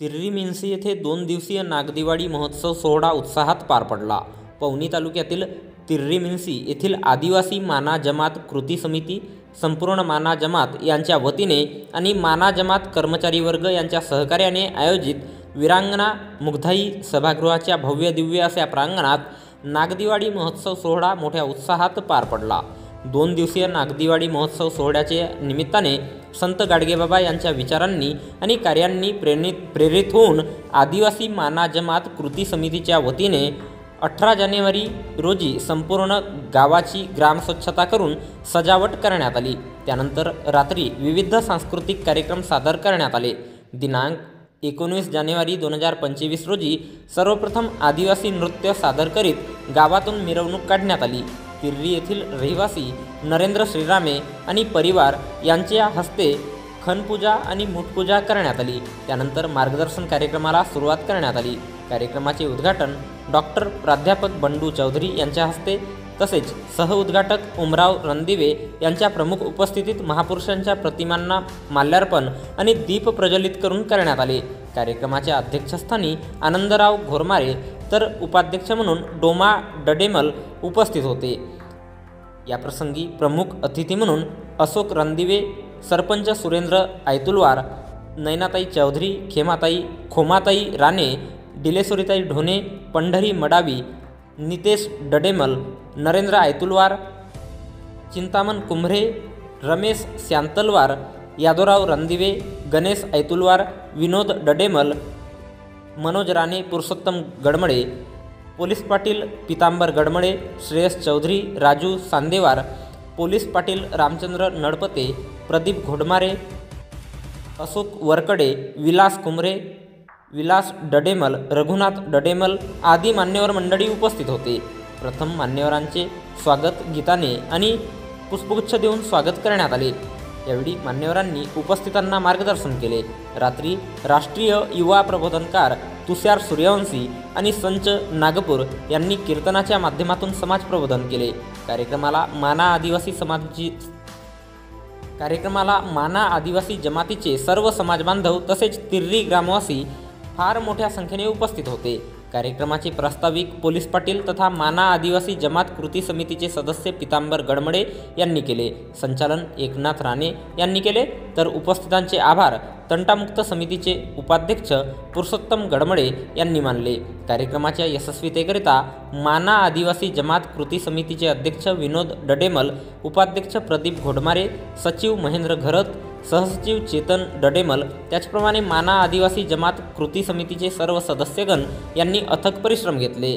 तिर्री-मिन्सी येथे 2 दिवसीय नागदिवाळी महोत्सव सोहळा उत्साहात पार पडला. पवनी तालुक्यातील तिर्री-मिन्सी येथील आदिवासी माना जमात कृती समिती, संपूर्ण माना जमात यांच्या वतीने आणि माना जमात कर्मचारी वर्ग यांच्या सहकार्याने आयोजित वीरांगना मुग्धाई सभागृहाच्या भव्य दिव्य अशा प्रांगणात नागदिवाळी महोत्सव सोहळा मोठ्या उत्साहात पार पडला. 2 दिवसीय नागदिवाळी महोत्सव सोहळ्याच्या निमित्ताने संत गाडगेबाबा यांच्या विचारांनी आणि कार्यांनी प्रेरित होऊन आदिवासी माना जमात कृती समितीच्या वतीने 18 जानेवारी रोजी संपूर्ण गावाची ग्रामस्वच्छता करून सजावट करण्यात आली. त्यानंतर रात्री विविध सांस्कृतिक कार्यक्रम सादर करण्यात आले. दिनांक 19 जानेवारी 2025 रोजी सर्वप्रथम आदिवासी नृत्य सादर करीत गावातून मिरवणूक काढण्यात आली. तिर्री येथील रहिवासी नरेंद्र श्रीरामे आणि परिवार यांच्या हस्ते खणपूजा आणि मूठपूजा करण्यात आली. त्यानंतर मार्गदर्शन कार्यक्रमाला सुरुवात करण्यात आली. कार्यक्रमाचे उद्घाटन डॉक्टर प्राध्यापक बंडू चौधरी यांच्या हस्ते तसेच सहउद्घाटक उमराव रणदिवे यांच्या प्रमुख उपस्थितीत महापुरुषांच्या प्रतिमांना माल्यार्पण आणि दीप प्रज्वलित करून करण्यात आले. कार्यक्रमाच्या अध्यक्षस्थानी आनंदराव घोरमारे तर उपाध्यक्ष म्हणून डोमा डडेमल उपस्थित होते. याप्रसंगी प्रमुख अतिथी म्हणून अशोक रणदिवे, सरपंच सुरेंद्र आयतुलवार, नैनाताई चौधरी, खोमाताई राणे, डिलेश्वरीताई ढोणे, पंढरी मडावी, नितेश डडेमल, नरेंद्र आयतुलवार, चिंतामण कुंभरे, रमेश शांतलवार, यादवराव रणदिवे, गणेश आयतुलवार, विनोद डडेमल, मनोज राणे, पुरुषोत्तम गडमळे, पोलीस पाटील पितांबर गडमळे, श्रेयस चौधरी, राजू सांदेवार, पोलीस पाटील रामचंद्र नडपते, प्रदीप घोडमारे, अशोक वरकडे, विलास कुंभरे, विलास डडेमल, रघुनाथ डडेमल आदी मान्यवर मंडळी उपस्थित होते. प्रथम मान्यवरांचे स्वागत गीताने आणि पुष्पगुच्छ देऊन स्वागत करण्यात आले. यावेळी मान्यवरांनी उपस्थितांना मार्गदर्शन केले. रात्री राष्ट्रीय युवा प्रबोधनकार तुषार सूर्यवंशी आणि संच नागपूर यांनी कीर्तनाच्या माध्यमातून समाज प्रबोधन केले. कार्यक्रमाला माना आदिवासी जमातीचे सर्व समाज बांधव तसेच तिर्री ग्रामवासी फार मोठ्या संख्येने उपस्थित होते. कार्यक्रमाचे प्रास्ताविक पोलीस पाटील तथा माना आदिवासी जमात कृती समितीचे सदस्य पितांबर गडमळे यांनी केले. संचालन एकनाथ राणे यांनी केले. तर उपस्थितांचे आभार तंटामुक्त समितीचे उपाध्यक्ष पुरुषोत्तम गडमळे यांनी मानले. कार्यक्रमाच्या यशस्वीतेकरिता माना आदिवासी जमात कृती समितीचे अध्यक्ष विनोद डडेमल, उपाध्यक्ष प्रदीप घोडमारे, सचिव महेंद्र घरत, सहसचिव चेतन डडेमल, त्याचप्रमाणे माना आदिवासी जमात कृती समितीचे सर्व सदस्यगण यांनी अथक परिश्रम घेतले.